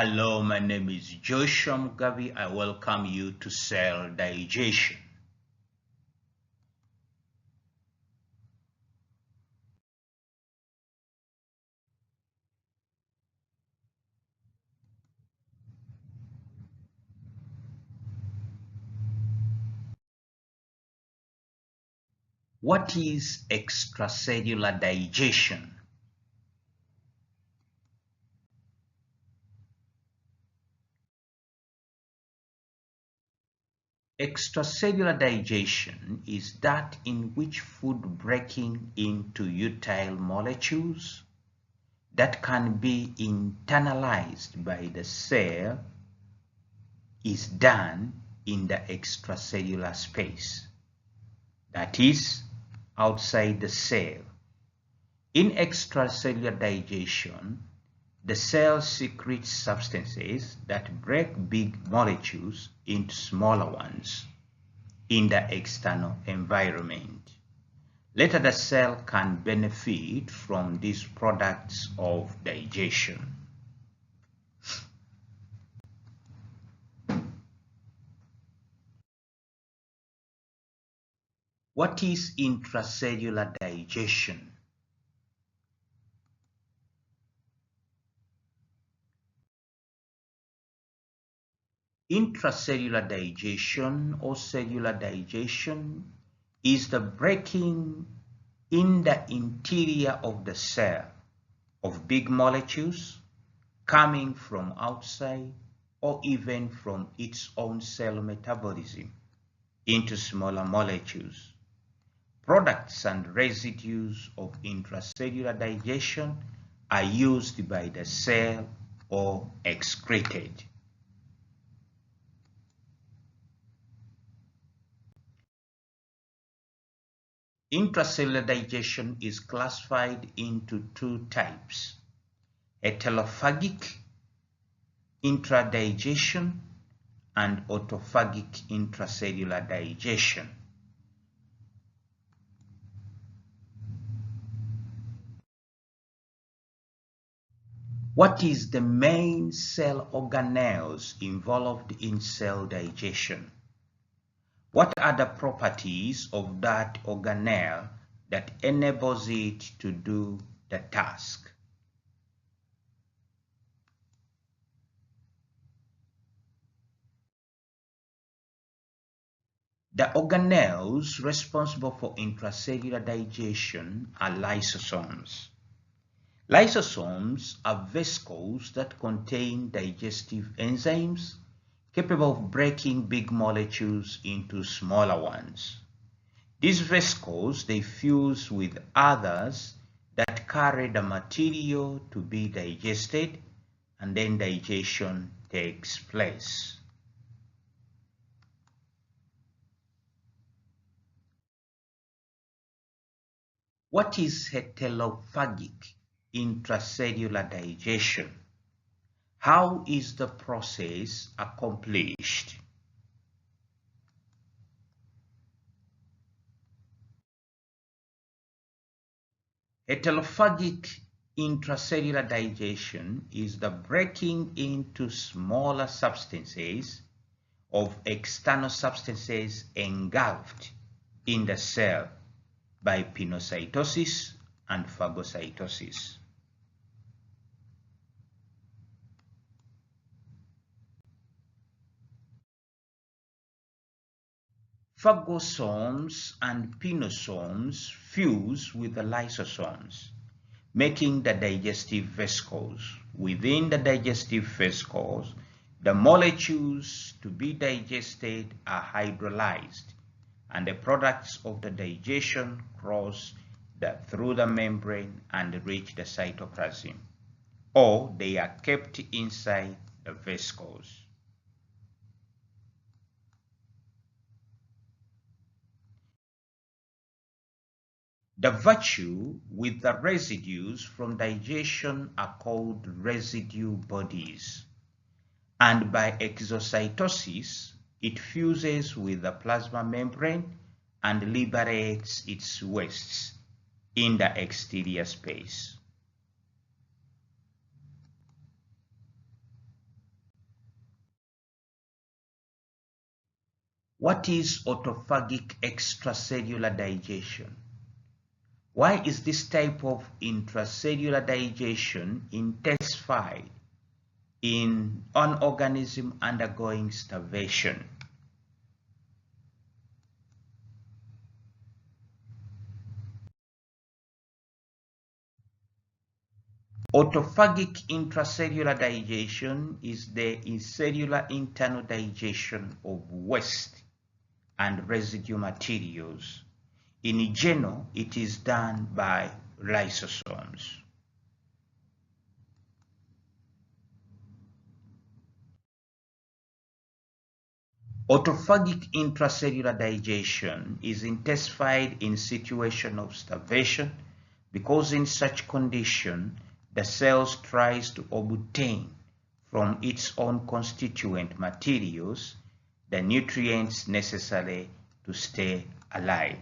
Hello, my name is Joshua Mugabe. I welcome you to Cell Digestion. What is extracellular digestion? Extracellular digestion is that in which food breaking into utile molecules that can be internalized by the cell is done in the extracellular space, that is, outside the cell. In extracellular digestion, the cell secretes substances that break big molecules into smaller ones in the external environment. Later, the cell can benefit from these products of digestion. What is intracellular digestion? Intracellular digestion or cellular digestion is the breaking in the interior of the cell of big molecules coming from outside or even from its own cell metabolism into smaller molecules. Products and residues of intracellular digestion are used by the cell or excreted. Intracellular digestion is classified into two types: heterophagic intradigestion and autophagic intracellular digestion. What is the main cell organelles involved in cell digestion? What are the properties of that organelle that enables it to do the task? The organelles responsible for intracellular digestion are lysosomes. Lysosomes are vesicles that contain digestive enzymes capable of breaking big molecules into smaller ones. These vesicles, they fuse with others that carry the material to be digested, and then digestion takes place. What is heterophagic intracellular digestion? How is the process accomplished? Heterophagic intracellular digestion is the breaking into smaller substances of external substances engulfed in the cell by pinocytosis and phagocytosis. Phagosomes and pinosomes fuse with the lysosomes, making the digestive vesicles. Within the digestive vesicles, the molecules to be digested are hydrolyzed, and the products of the digestion cross through the membrane and reach the cytoplasm, or they are kept inside the vesicles. The virtue with the residues from digestion are called residue bodies, and by exocytosis, it fuses with the plasma membrane and liberates its wastes in the exterior space. What is autophagic extracellular digestion? Why is this type of intracellular digestion intensified in an organism undergoing starvation? Autophagic intracellular digestion is the cellular internal digestion of waste and residue materials. In general, it is done by lysosomes. Autophagic intracellular digestion is intensified in situation of starvation because in such condition, the cells tries to obtain from its own constituent materials the nutrients necessary to stay alive.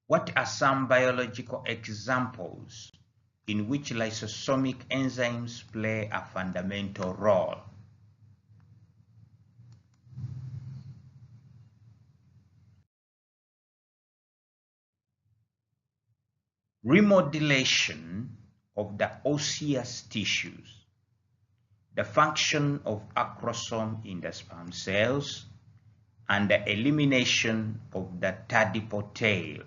What are some biological examples in which lysosomic enzymes play a fundamental role? Remodulation of the osseous tissues, the function of acrosome in the sperm cells, and the elimination of the tadpole tail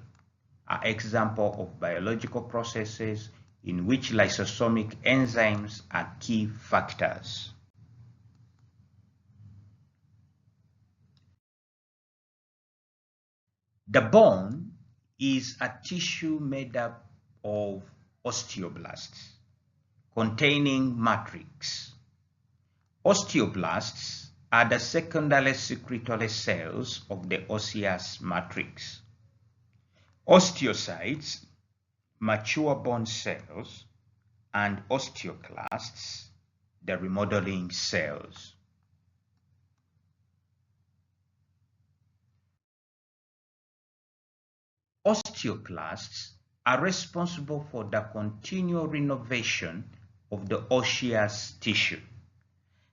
are examples of biological processes in which lysosomic enzymes are key factors. The bone is a tissue made up of osteoblasts containing matrix. Osteoblasts are the secondary secretory cells of the osseous matrix. Osteocytes, mature bone cells, and osteoclasts, the remodeling cells. Osteoclasts are responsible for the continual renovation of the osseous tissue.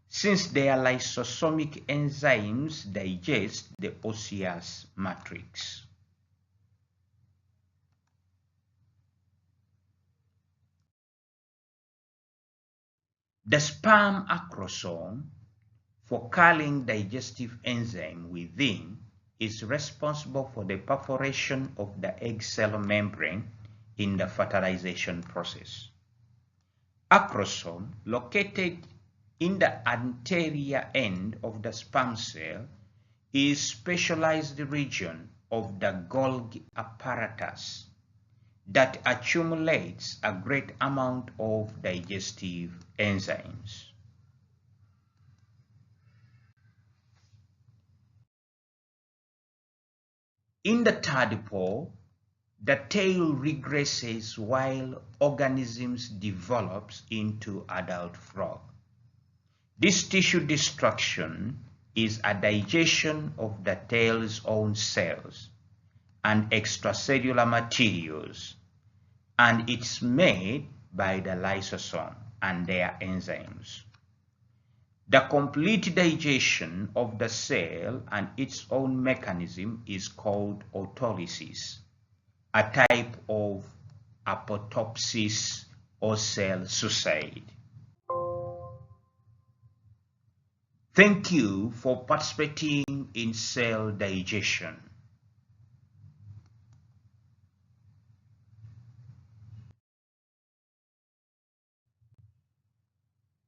Since their lysosomic enzymes digest the osseous matrix. The sperm acrosome, focalling digestive enzyme within, is responsible for the perforation of the egg cell membrane in the fertilization process. Acrosome, located in the anterior end of the sperm cell, is specialized region of the Golgi apparatus that accumulates a great amount of digestive enzymes. In the tadpole, the tail regresses while organisms develops into adult frog. This tissue destruction is a digestion of the tail's own cells and extracellular materials, and it's made by the lysosome and their enzymes. The complete digestion of the cell and its own mechanism is called autolysis, a type of apoptosis or cell suicide. Thank you for participating in cell digestion.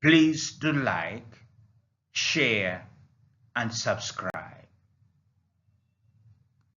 Please do like, share, and subscribe.